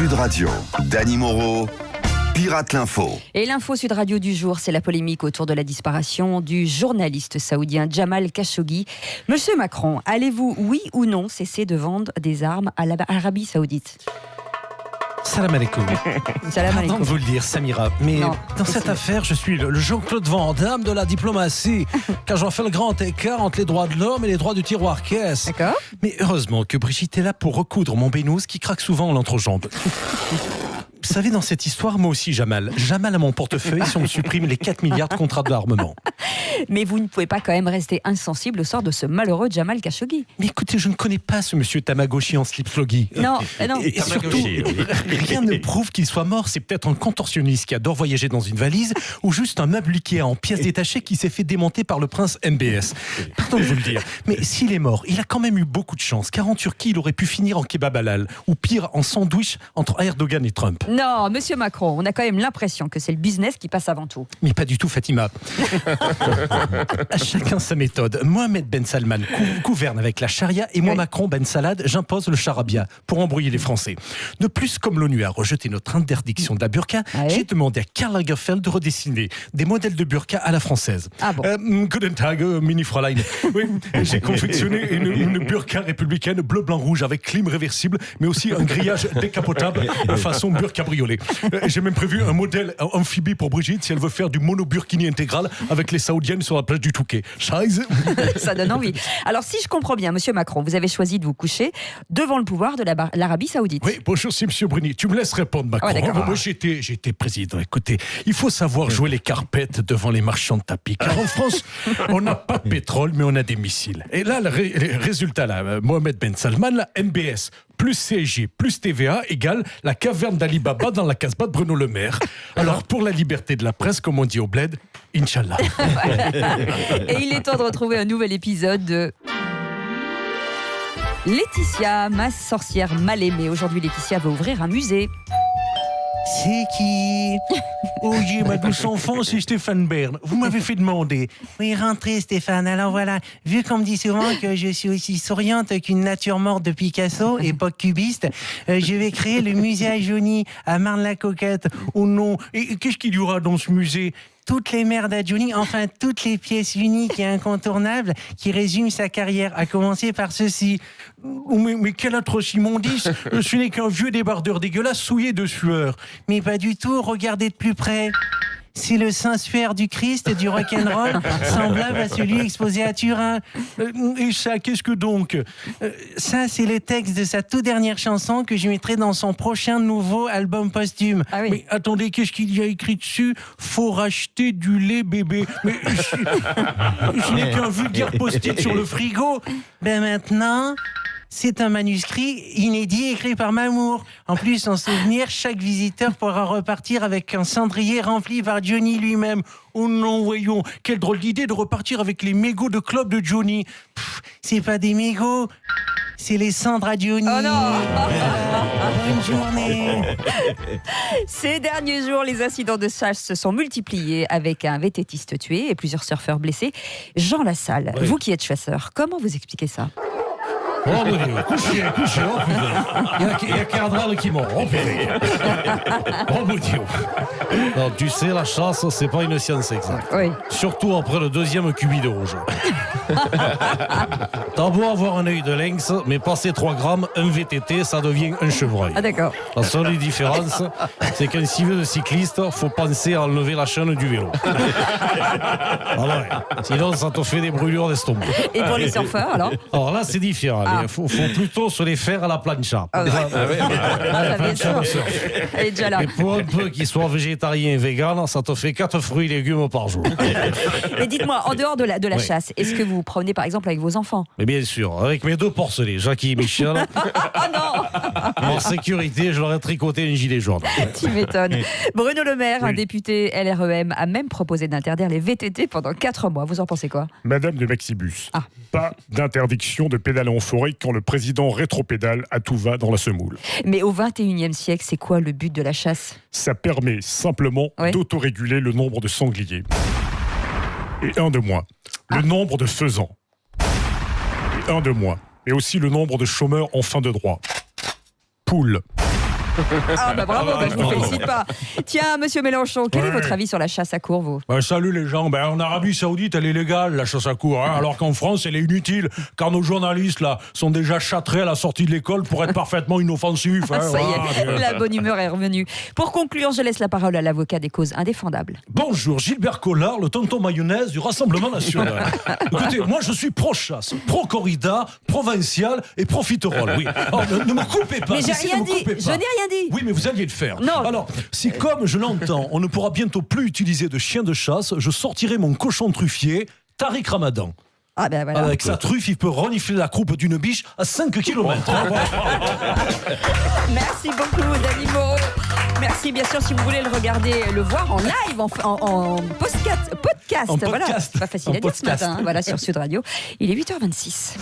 Sud Radio, Dany Moreau, Pirate l'Info. Et l'info Sud Radio du jour, c'est la polémique autour de la disparition du journaliste saoudien Jamal Khashoggi. Monsieur Macron, allez-vous, oui ou non, cesser de vendre des armes à l'Arabie Saoudite ? Salam alaikum. Salam Pardon alaikum. de vous le dire, Samira, mais Non, dans cette affaire, je suis le Jean-Claude Van Damme de la diplomatie, car j'en fais le grand écart entre les droits de l'homme et les droits du tiroir caisse. D'accord. Mais heureusement que Brigitte est là pour recoudre mon bénous qui craque souvent en l'entrejambe. Vous savez, dans cette histoire, moi aussi, Jamal à mon portefeuille si on me supprime les 4 milliards de contrats d'armement. Mais vous ne pouvez pas quand même rester insensible au sort de ce malheureux Jamal Khashoggi. Mais écoutez, je ne connais pas ce monsieur Tamagotchi en slip sloggy. Non, non. Et surtout, rien ne prouve qu'il soit mort. C'est peut-être un contorsionniste qui adore voyager dans une valise ou juste un meuble Ikea en pièces détachées qui s'est fait démonter par le prince MBS. Pardon de vous le dire, mais s'il est mort, il a quand même eu beaucoup de chance, car en Turquie, il aurait pu finir en kebab halal ou pire, en sandwich entre Erdogan et Trump. Non, monsieur Macron, on a quand même l'impression que c'est le business qui passe avant tout. Mais pas du tout, Fatima. À chacun sa méthode. Mohamed Ben Salman gouverne avec la charia et moi, Oui. Macron Ben Salad, j'impose le charabia pour embrouiller les Français. De plus, comme l'ONU a rejeté notre interdiction de la burqa, Ouais. j'ai demandé à Karl Lagerfeld de redessiner des modèles de burqa à la française. Ah bon. Guten Tag, Mini Fräulein. Oui, j'ai confectionné une burqa républicaine bleu, blanc, rouge avec clim réversible, mais aussi un grillage décapotable façon burqa cabriolet. J'ai même prévu un modèle amphibie pour Brigitte si elle veut faire du mono-burkini intégral avec les saoudiennes sur la plage du Touquet. Scheiße. Ça donne envie. Alors, si je comprends bien, monsieur Macron, vous avez choisi de vous coucher devant le pouvoir de l'Arabie Saoudite. Oui, bonjour, c'est monsieur Bruni. Tu me laisses répondre, Macron. Ah ouais, d'accord. Moi, j'étais président. Écoutez, il faut savoir jouer les carpettes devant les marchands de tapis. Car en France, on n'a pas de pétrole, mais on a des missiles. Et là, le résultat, là, Mohamed Ben Salman, là, MBS, plus CSG, plus TVA, égale la caverne d'Ali Baba dans la Casbah de Bruno Le Maire. Alors, pour la liberté de la presse, comme on dit au bled, Inch'Allah. Et il est temps de retrouver un nouvel épisode de Laetitia, ma sorcière mal aimée. Aujourd'hui, Laetitia va ouvrir un musée. C'est qui? Oh, ma douce enfant, c'est Stéphane Bern. Vous m'avez fait demander. Oui, rentrez Stéphane. Alors voilà, vu qu'on me dit souvent que je suis aussi souriante qu'une nature morte de Picasso, époque cubiste, je vais créer le musée à Johnny, à Marne-la-Coquette. Oh non, et qu'est-ce qu'il y aura dans ce musée? Toutes les merdes à Johnny, enfin toutes les pièces uniques et incontournables qui résument sa carrière, à commencer par ceci. Oh, mais quel atroce immondice! Ce n'est qu'un vieux débardeur dégueulasse souillé de sueur. Mais pas du tout, regardez de plus près. C'est le Saint-Suaire du Christ du rock'n'roll, semblable à celui exposé à Turin. Et ça, qu'est-ce que donc? Ça, c'est le texte de sa toute dernière chanson que je mettrai dans son prochain nouveau album posthume. Ah oui. Mais attendez, qu'est-ce qu'il y a écrit dessus? Faut racheter du lait bébé. Mais ce n'est qu'un vulgaire post-it sur le frigo. Ben maintenant, c'est un manuscrit inédit écrit par Mamour. En plus, en souvenir, chaque visiteur pourra repartir avec un cendrier rempli par Johnny lui-même. Oh non, voyons, quelle drôle d'idée de repartir avec les mégots de club de Johnny. C'est pas des mégots, c'est les cendres à Johnny. Oh non. Bonne journée. Ces derniers jours, les incidents de chasse se sont multipliés avec un VTTiste tué et plusieurs surfeurs blessés. Jean Lassalle, Oui. vous qui êtes chasseur, comment vous expliquez ça ? Oh mon Dieu, couchez, oh putain. Il y a Cardral qui mord, oh putain. Oh mon Dieu. Non, tu sais, la chasse, c'est pas une science exacte. Oui. Surtout après le deuxième cubi de rouge. T'as beau avoir un œil de lynx, mais passer 3 grammes, un VTT, ça devient un chevreuil. Ah d'accord. La seule différence, c'est qu'un civil de cycliste, faut penser à enlever la chaîne du vélo. Ah ouais. Sinon, ça te fait des brûlures d'estomac. Et pour les surfeurs, alors ? Alors là, c'est différent. Il faut plutôt se les faire à la plancha. Ah ouais. Ah, bien sûr. Elle est déjà là. Et pour un peu qu'ils soient végétariens et véganes, ça te fait 4 fruits et légumes par jour. Mais dites-moi, en dehors de la Oui. chasse, est-ce que vous vous promenez par exemple avec vos enfants ? Mais bien sûr, avec mes 2 porcelets, Jackie et Michel, Ah non. en sécurité, je leur ai tricoté un gilet jaune. Tu m'étonnes. Bruno Le Maire, un Oui. député LREM, a même proposé d'interdire les VTT pendant 4 mois. Vous en pensez quoi ? Madame de Maxibus, Ah. pas d'interdiction de pédaler en forêt quand le président rétropédale à tout va dans la semoule. Mais au 21e siècle, c'est quoi le but de la chasse ? Ça permet simplement Ouais. d'autoréguler le nombre de sangliers. Et un de moins. Le nombre de faisans. Et un de moins. Mais aussi le nombre de chômeurs en fin de droit. Poules. Ah bah bravo, je vous félicite pas. Tiens, monsieur Mélenchon, quel est votre avis sur la chasse à courre, vous? Salut les gens. En Arabie Saoudite, elle est légale, la chasse à courre, hein, alors qu'en France, elle est inutile, car nos journalistes là sont déjà châtrés à la sortie de l'école pour être parfaitement inoffensifs. Hein, Ça y est, la bonne humeur est revenue. Pour conclure, je laisse la parole à l'avocat des causes indéfendables. Bonjour, Gilbert Collard, le tonton mayonnaise du Rassemblement national. Écoutez, moi je suis pro-chasse, pro-corrida, provincial et profiterole. Oui. Alors, ne me coupez pas. Mais j'ai Cécile, rien ne me dit, coupez je pas. n'ai rien dit. Oui, mais vous alliez le faire. Non. Alors, si comme je l'entends, on ne pourra bientôt plus utiliser de chien de chasse, je sortirai mon cochon truffier, Tariq Ramadan. Ah ben voilà. Avec sa truffe, il peut renifler la croupe d'une biche à 5 km. Merci beaucoup, Dany Moreau. Merci, bien sûr, si vous voulez le regarder, le voir en live, en podcast. En Voilà, podcast. c'est pas facile En à dire ce podcast. matin, hein. Voilà, sur Sud Radio. Il est 8h26.